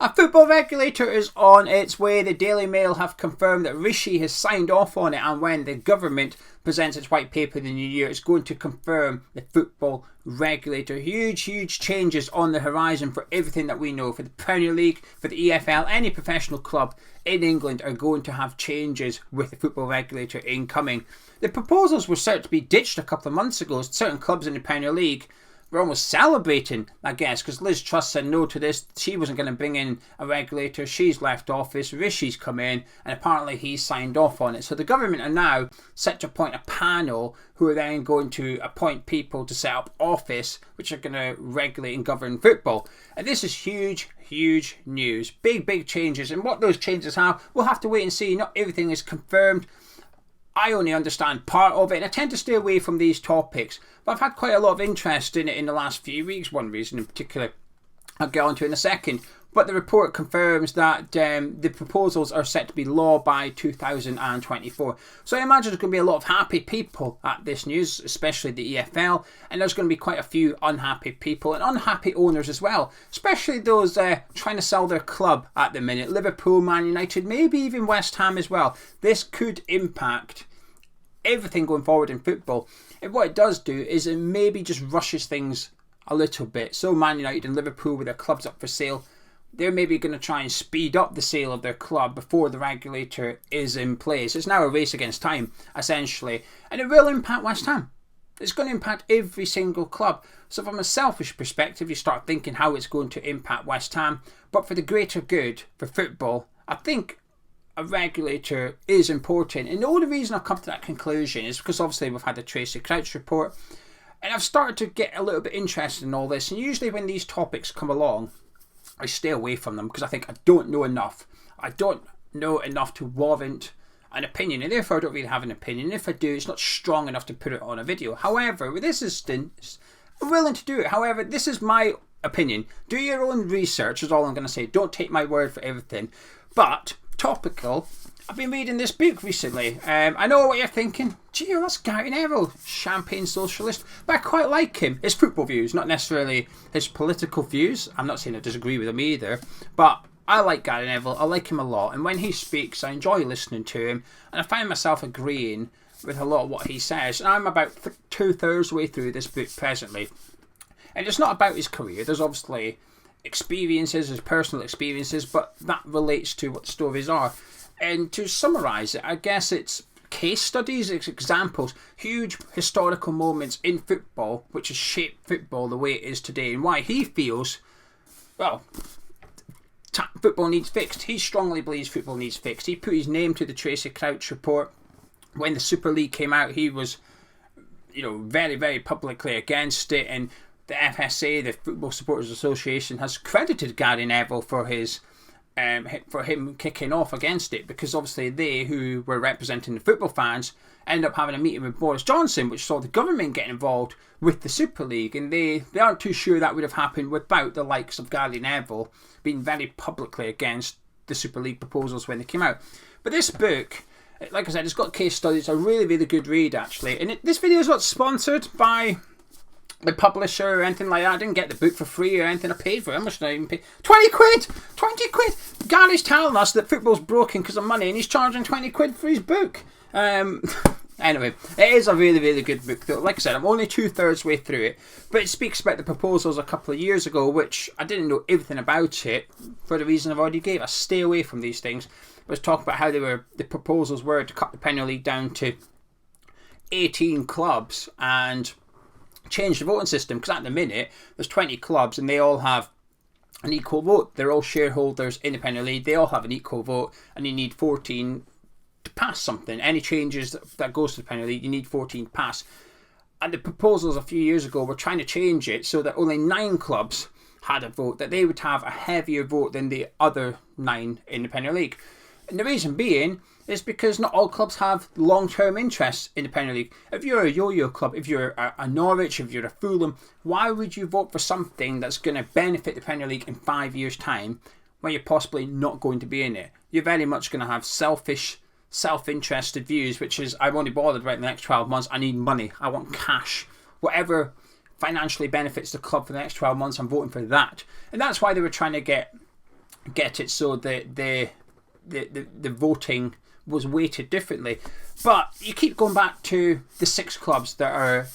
A football regulator is on its way. The Daily Mail have confirmed that Rishi has signed off on it, and when the government presents its white paper in the new year, it's going to confirm the football regulator. Huge changes on the horizon for everything that we know. For the Premier League, for the EFL, any professional club in England are going to have changes with the football regulator incoming. The proposals were certain to be ditched a couple of months ago. Certain clubs in the Premier League were almost celebrating, I guess, because Liz Truss said no to this. She wasn't going to bring in a regulator. She's left office. Rishi's come in, and apparently he's signed off on it. So the government are now set to appoint a panel who are then going to appoint people to set up office, which are going to regulate and govern football. And this is huge news. Big changes. And what those changes have, we'll have to wait and see. Not everything is confirmed. I only understand part of it, and I tend to stay away from these topics, but I've had quite a lot of interest in it in the last few weeks. One reason in particular I'll get onto in a second, but the report confirms that the proposals are set to be law by 2024. So I imagine there's going to be a lot of happy people at this news, especially the EFL, and there's going to be quite a few unhappy people and unhappy owners as well, especially those trying to sell their club at the minute. Liverpool, Man United, maybe even West Ham as well. This could impact everything going forward in football. And what it does do is it maybe just rushes things a little bit. So Man United and Liverpool, with their clubs up for sale, they're maybe going to try and speed up the sale of their club before the regulator is in place. It's now a race against time, essentially. And it will impact West Ham. It's going to impact every single club. So from a selfish perspective, you start thinking how it's going to impact West Ham. But for the greater good, for football, I think a regulator is important. And the only reason I've come to that conclusion is because obviously we've had the Tracy Crouch report, and I've started to get a little bit interested in all this. And usually when these topics come along, I stay away from them because I think I don't know enough. I don't know enough to warrant an opinion, and therefore I don't really have an opinion. And if I do, it's not strong enough to put it on a video. However, with this instance, I'm willing to do it. However, this is my opinion. Do your own research is all I'm going to say. Don't take my word for everything. But topical, I've been reading this book recently. I know what you're thinking. Gee, that's Gary Neville, champagne socialist. But I quite like him. His football views, not necessarily his political views. I'm not saying I disagree with him either. But I like Gary Neville. I like him a lot. And when he speaks, I enjoy listening to him. And I find myself agreeing with a lot of what he says. And I'm about 2/3 way through this book presently. And it's not about his career. There's obviously experiences, his personal experiences, but that relates to what the stories are. And to summarise it, I guess it's case studies, it's examples, huge historical moments in football which has shaped football the way it is today, and why he feels, well, football needs fixed. He strongly believes football needs fixed. He put his name to the Tracy Crouch report. When the Super League came out, he was, very publicly against it, and the FSA, the Football Supporters Association, has credited Gary Neville for him kicking off against it, because obviously they, who were representing the football fans, ended up having a meeting with Boris Johnson, which saw the government get involved with the Super League, and they aren't too sure that would have happened without the likes of Gary Neville being very publicly against the Super League proposals when they came out. But this book, like I said, it's got case studies. It's a really good read, actually. And this video is not sponsored by the publisher or anything like that. I didn't get the book for free or anything. I paid for it. How much did I even pay? 20 quid! 20 quid! Gary's telling us that football's broken because of money, and he's charging 20 quid for his book. Anyway, it is a really good book, though. Like I said, I'm only 2/3 way through it, but it speaks about the proposals a couple of years ago, which I didn't know everything about it for the reason I've already gave. I stay away from these things. I was talking about how the proposals were to cut the Premier League down to 18 clubs and change the voting system, because at the minute there's 20 clubs and they all have an equal vote. They're all shareholders in the Premier League. They all have an equal vote, and you need 14 to pass something. Any changes that goes to the Premier League, you need 14 to pass. And the proposals a few years ago were trying to change it so that only 9 clubs had a vote, that they would have a heavier vote than the other 9 in the Premier League. And the reason being is because not all clubs have long-term interests in the Premier League. If you're a yo-yo club, if you're a Norwich, if you're a Fulham, why would you vote for something that's going to benefit the Premier League in 5 years' time when you're possibly not going to be in it? You're very much going to have selfish, self-interested views, which is, I'm only bothered right in the next 12 months. I need money. I want cash. Whatever financially benefits the club for the next 12 months, I'm voting for that. And that's why they were trying to get get it so that the voting was weighted differently. But you keep going back to the 6 clubs that are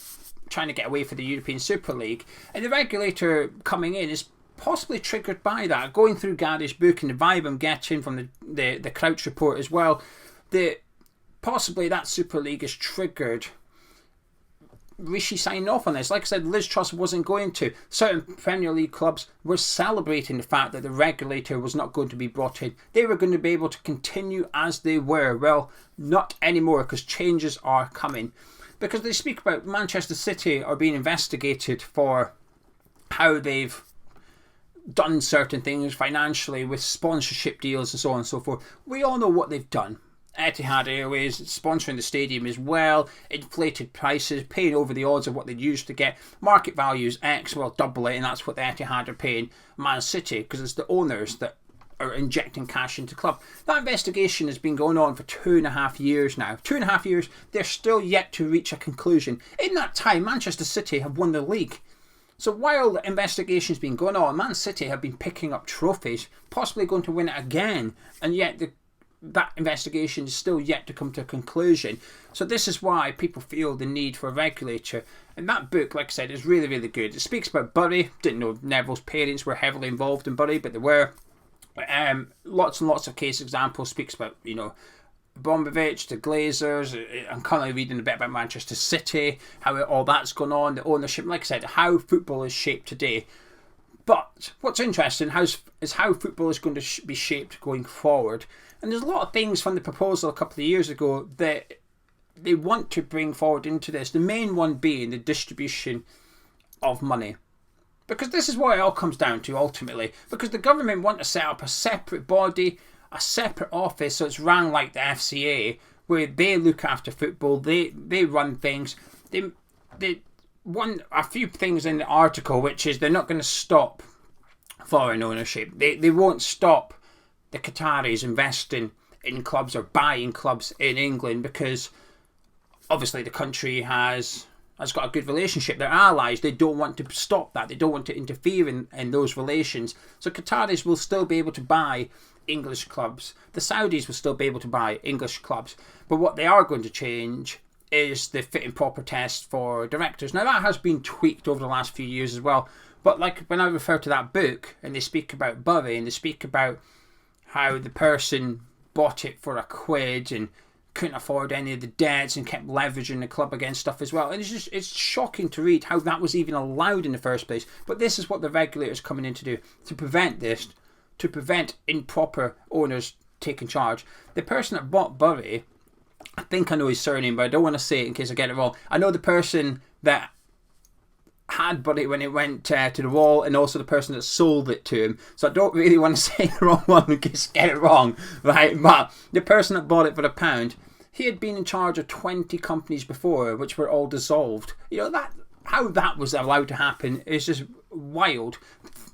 trying to get away from the European Super League, and the regulator coming in is possibly triggered by that. Going through Gary's book and the vibe I'm getting from the Crouch report as well, that possibly that Super League is triggered Rishi signing off on this. Like I said, Liz Truss wasn't going to. Certain Premier League clubs were celebrating the fact that the regulator was not going to be brought in. They were going to be able to continue as they were. Well, not anymore, because changes are coming. Because they speak about Manchester City are being investigated for how they've done certain things financially with sponsorship deals and so on and so forth. We all know what they've done. Etihad Airways sponsoring the stadium as well, inflated prices, paying over the odds of what they'd used to get. Market value is X, well, double it, and that's what the Etihad are paying Man City, because it's the owners that are injecting cash into the club. That investigation has been going on for 2.5 years now. 2.5 years, they're still yet to reach a conclusion. In that time, Manchester City have won the league. So while the investigation's been going on, Man City have been picking up trophies, possibly going to win it again, and yet that investigation is still yet to come to a conclusion. So this is why people feel the need for a regulator. And that book, like I said, is really, really good. It speaks about Bury. Didn't know Neville's parents were heavily involved in Bury, but they were. Lots and lots of case examples. Speaks about, Abramovich, the Glazers. I'm currently reading a bit about Manchester City, how all that's gone on, the ownership. Like I said, how football is shaped today. But what's interesting is how football is going to be shaped going forward. And there's a lot of things from the proposal a couple of years ago that they want to bring forward into this. The main one being the distribution of money. Because this is what it all comes down to ultimately. Because the government want to set up a separate body, a separate office, so it's run like the FCA, where they look after football, they run things. They want a few things in the article, which is they're not going to stop foreign ownership. They won't stop the Qataris investing in clubs or buying clubs in England, because obviously the country has got a good relationship. They're allies. They don't want to stop that. They don't want to interfere in those relations. So Qataris will still be able to buy English clubs. The Saudis will still be able to buy English clubs. But what they are going to change is the fit and proper test for directors. Now that has been tweaked over the last few years as well. But like when I refer to that book and they speak about Bury and they speak about how the person bought it for £1 and couldn't afford any of the debts and kept leveraging the club against stuff as well. And it's shocking to read how that was even allowed in the first place. But this is what the regulator's coming in to do, to prevent this, to prevent improper owners taking charge. The person that bought Bury, I think I know his surname, but I don't want to say it in case I get it wrong. I know the person that had Bury when it went to the wall, and also the person that sold it to him. So I don't really want to say the wrong one in case I get it wrong, right? But the person that bought it for £1, he had been in charge of 20 companies before, which were all dissolved. How that was allowed to happen is just wild.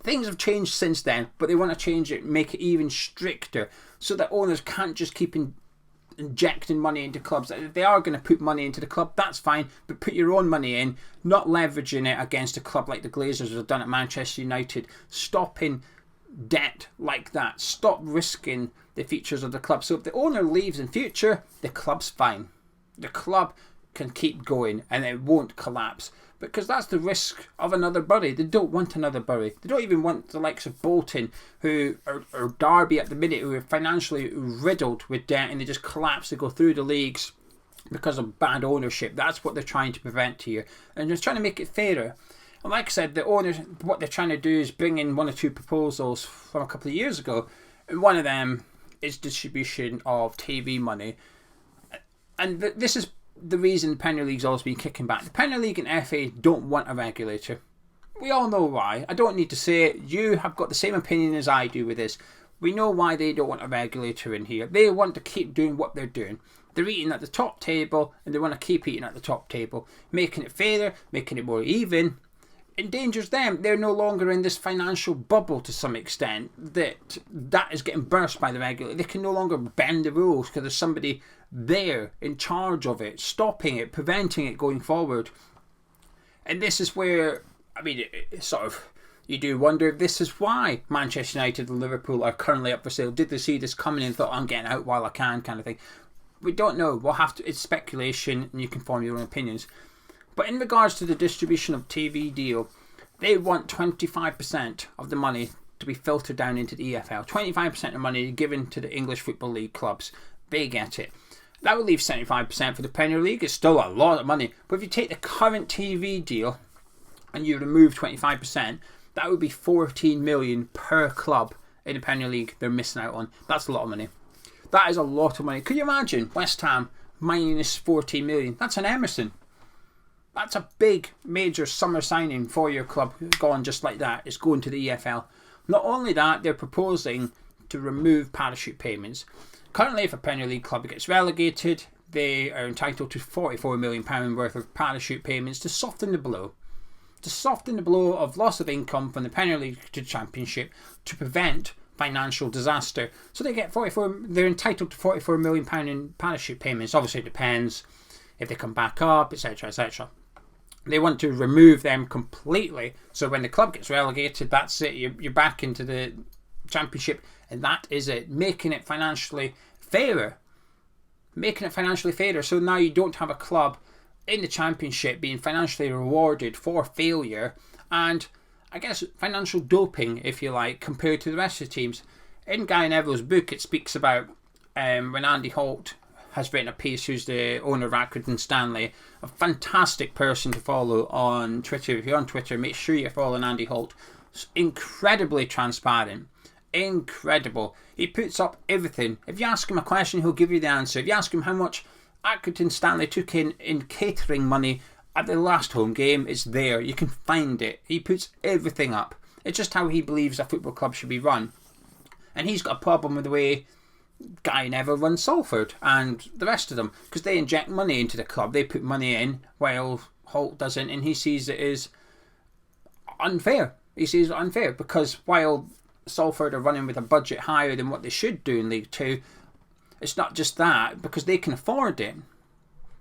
Things have changed since then, but they want to change it, make it even stricter, so that owners can't just keep injecting money into clubs. If they are going to put money into the club, that's fine, but put your own money in, not leveraging it against a club like the Glazers have done at Manchester United. Stopping debt like that. Stop risking the features of the club. So if the owner leaves in future, the club's fine. The club can keep going and it won't collapse, because that's the risk of another Bury. They don't want another Bury. They don't even want the likes of Bolton, who are Derby at the minute, who are financially riddled with debt and they just collapse. They go through the leagues because of bad ownership. That's what they're trying to prevent here, and they're trying to make it fairer. And like I said, the owners, what they're trying to do is bring in 1 or 2 proposals from a couple of years ago, and one of them is distribution of TV money. And this is the reason the Premier League's always been kicking back. The Premier League and FA don't want a regulator. We all know why. I don't need to say it. You have got the same opinion as I do with this. We know why they don't want a regulator in here. They want to keep doing what they're doing. They're eating at the top table and they want to keep eating at the top table. Making it fairer, making it more even, endangers them. They're no longer in this financial bubble to some extent that is getting burst by the regulator. They can no longer bend the rules because there's somebody there in charge of it, stopping it, preventing it going forward. And this is where, it's sort of You do wonder if this is why Manchester United and Liverpool are currently up for sale. Did they see this coming and thought, I'm getting out while I can, kind of thing? We don't know. We'll have to. It's speculation, and you can form your own opinions. But in regards to the distribution of TV deal, they want 25% of the money to be filtered down into the EFL. 25% of money given to the English Football League clubs. They get it. That would leave 75% for the Premier League. It's still a lot of money. But if you take the current TV deal and you remove 25%, that would be 14 million per club in the Premier League they're missing out on. That's a lot of money. That is a lot of money. Could you imagine West Ham minus 14 million? That's an Emerson. That's a big, major summer signing for your club. Gone just like that. It's going to the EFL. Not only that, they're proposing to remove parachute payments. Currently, if a Premier League club gets relegated, they are entitled to £44 million worth of parachute payments to soften the blow. To soften the blow of loss of income from the Premier League to Championship to prevent financial disaster. So they're entitled to £44 million in parachute payments. Obviously, it depends if they come back up, etc., etc. They want to remove them completely. So when the club gets relegated, that's it. You're back into the Championship, and that is it. Making it financially fairer. So now you don't have a club in the Championship being financially rewarded for failure and, I guess, financial doping, if you like, compared to the rest of the teams. In Gary Neville's book, it speaks about when Andy Holt has written a piece, who's the owner of Accrington Stanley, a fantastic person to follow on Twitter. If you're on Twitter, make sure you're following Andy Holt. It's incredibly transparent. Incredible. He puts up everything. If you ask him a question, he'll give you the answer. If you ask him how much Accrington Stanley took in catering money at the last home game, it's there. You can find it. He puts everything up. It's just how he believes a football club should be run. And he's got a problem with the way Guy Neville runs Salford and the rest of them, because they inject money into the club. They put money in while Holt doesn't, and he sees it as unfair. He sees it unfair because while Salford are running with a budget higher than what they should do in League 2, it's not just that, because they can afford it.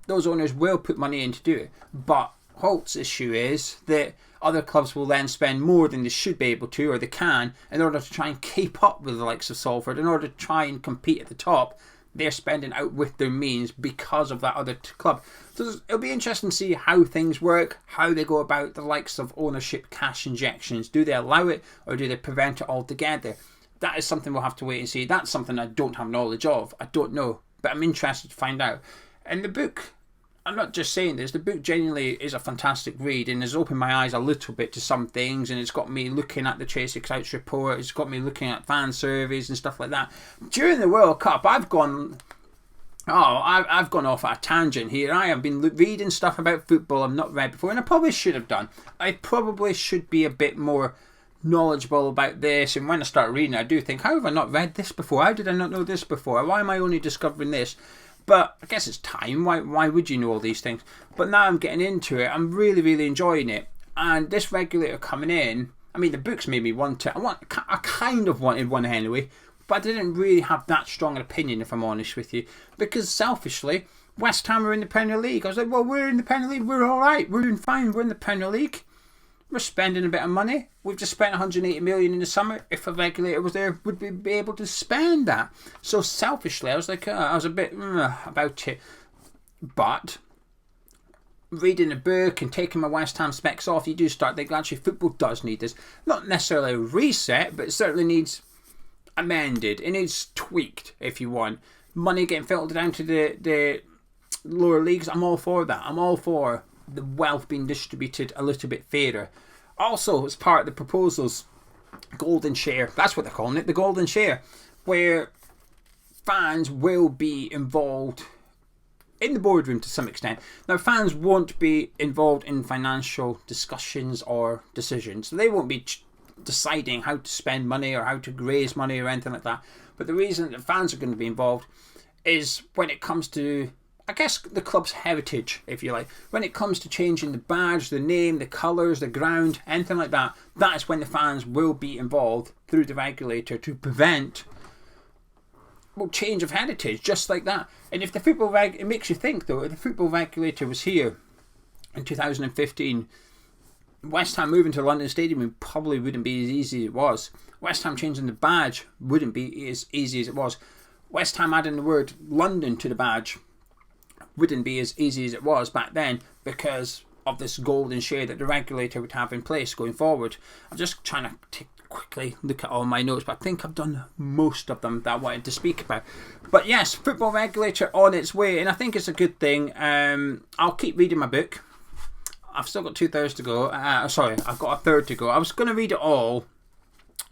Those owners will put money in to do it. But Holt's issue is that other clubs will then spend more than they should be able to, or they can, in order to try and keep up with the likes of Salford, in order to try and compete at the top. They're spending out with their means because of that other club. So it'll be interesting to see how things work, how they go about the likes of ownership cash injections. Do they allow it, or do they prevent it altogether? That is something we'll have to wait and see. That's something I don't have knowledge of. I don't know, but I'm interested to find out. And the book, I'm not just saying this, the book genuinely is a fantastic read and has opened my eyes a little bit to some things, and it's got me looking at the Chasey Crouch report, it's got me looking at fan surveys and stuff like that. During the World Cup, I've gone off at a tangent here. I have been reading stuff about football I've not read before, and I probably should have done. I probably should be a bit more knowledgeable about this, and when I start reading I do think, how have I not read this before? How did I not know this before? Why am I only discovering this? But I guess it's time. Why would you know all these things? But now I'm getting into it. I'm really, really enjoying it. And this regulator coming in, I mean, the book's made me want it. I kind of wanted one anyway, but I didn't really have that strong an opinion, if I'm honest with you, because selfishly, West Ham are in the Premier League. I was like, well, we're in the Premier League. We're all right. We're doing fine. We're in the Premier League. We're spending a bit of money. We've just spent 180 million in the summer. If a regulator was there, would we be able to spend that? So selfishly, I was like, I was a bit about it. But reading the book and taking my West Ham specs off, you do start thinking, actually, football does need this. Not necessarily a reset, but it certainly needs amended. It needs tweaked, if you want. Money getting filtered down to the lower leagues, I'm all for that. I'm all for the wealth being distributed a little bit fairer. Also, as part of the proposals, golden share, that's what they're calling it, the golden share, where fans will be involved in the boardroom to some extent. Now, fans won't be involved in financial discussions or decisions, so they won't be deciding how to spend money or how to raise money or anything like that. But the reason that fans are going to be involved is when it comes to, I guess, the club's heritage, if you like. When it comes to changing the badge, the name, the colours, the ground, anything like that, that is when the fans will be involved through the regulator to prevent, well, change of heritage, just like that. And if the football it makes you think though, if the football regulator was here in 2015, West Ham moving to London Stadium probably wouldn't be as easy as it was. West Ham changing the badge wouldn't be as easy as it was. West Ham adding the word London to the badge wouldn't be as easy as it was back then, because of this golden share that the regulator would have in place going forward. I'm just trying to quickly look at all my notes, but I think I've done most of them that I wanted to speak about. But yes, football regulator on its way, and I think it's a good thing. I'll keep reading my book. I've still got 2/3 to go. Sorry, I've got a third to go. I was going to read it all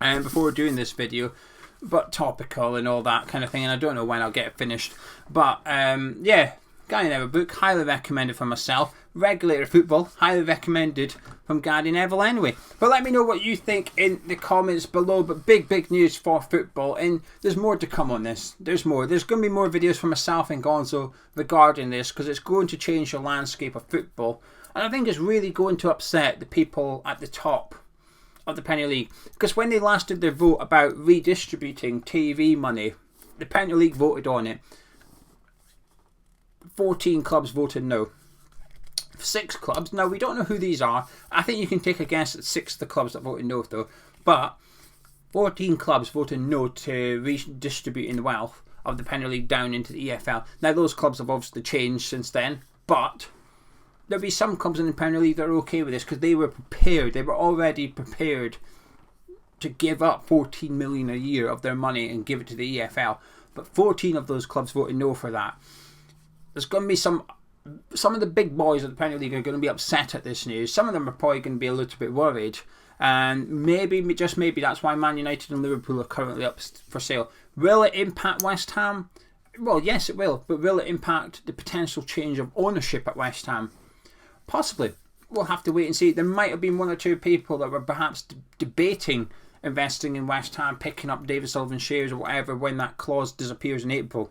before doing this video, but topical and all that kind of thing, and I don't know when I'll get it finished. But yeah, Gary Neville book, highly recommended for myself. Regulator football, highly recommended from Gary Neville anyway. But let me know what you think in the comments below. But big news for football, and there's more to come on this. There's more. There's going to be more videos from myself and Gonzo regarding this, because it's going to change the landscape of football. And I think it's really going to upset the people at the top of the Premier League. Because when they last did their vote about redistributing TV money, the Premier League voted on it. 14 clubs voted no. 6 clubs, now we don't know who these are. I think you can take a guess at 6 of the clubs that voted no though. But 14 clubs voted no to redistributing the wealth of the Premier League down into the EFL. Now those clubs have obviously changed since then, but there'll be some clubs in the Premier League that are okay with this, because they were prepared. They were already prepared to give up 14 million a year of their money and give it to the EFL. But 14 of those clubs voted no for that. There's going to be some of the big boys of the Premier League are going to be upset at this news. Some of them are probably going to be a little bit worried. And maybe, just maybe, that's why Man United and Liverpool are currently up for sale. Will it impact West Ham? Well, yes, it will. But will it impact the potential change of ownership at West Ham? Possibly. We'll have to wait and see. There might have been 1 or 2 people that were perhaps debating investing in West Ham, picking up David Sullivan shares or whatever when that clause disappears in April.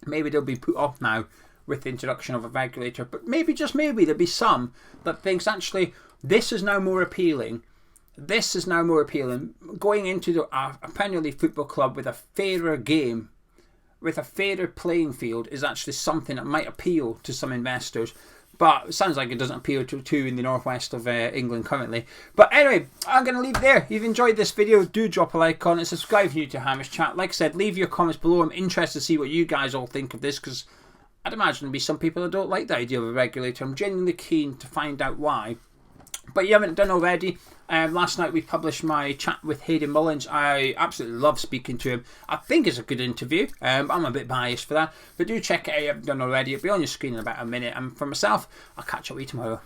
Maybe they'll be put off now with the introduction of a regulator. But maybe, just maybe, there'll be some that thinks actually this is now more appealing. This is now more appealing. Going into a Premier League football club with a fairer game, with a fairer playing field, is actually something that might appeal to some investors. But it sounds like it doesn't appeal to in the northwest of England currently. But anyway, I'm going to leave it there. If you've enjoyed this video, do drop a like on it. Subscribe if you're new to Hamish Chat. Like I said, leave your comments below. I'm interested to see what you guys all think of this, because I'd imagine there'll be some people that don't like the idea of a regulator. I'm genuinely keen to find out why. But if you haven't done already, last night we published my chat with Hayden Mullins. I absolutely love speaking to him. I think it's a good interview. I'm a bit biased for that. But do check it out if you haven't done already. It'll be on your screen in about a minute. And for myself, I'll catch up with you tomorrow.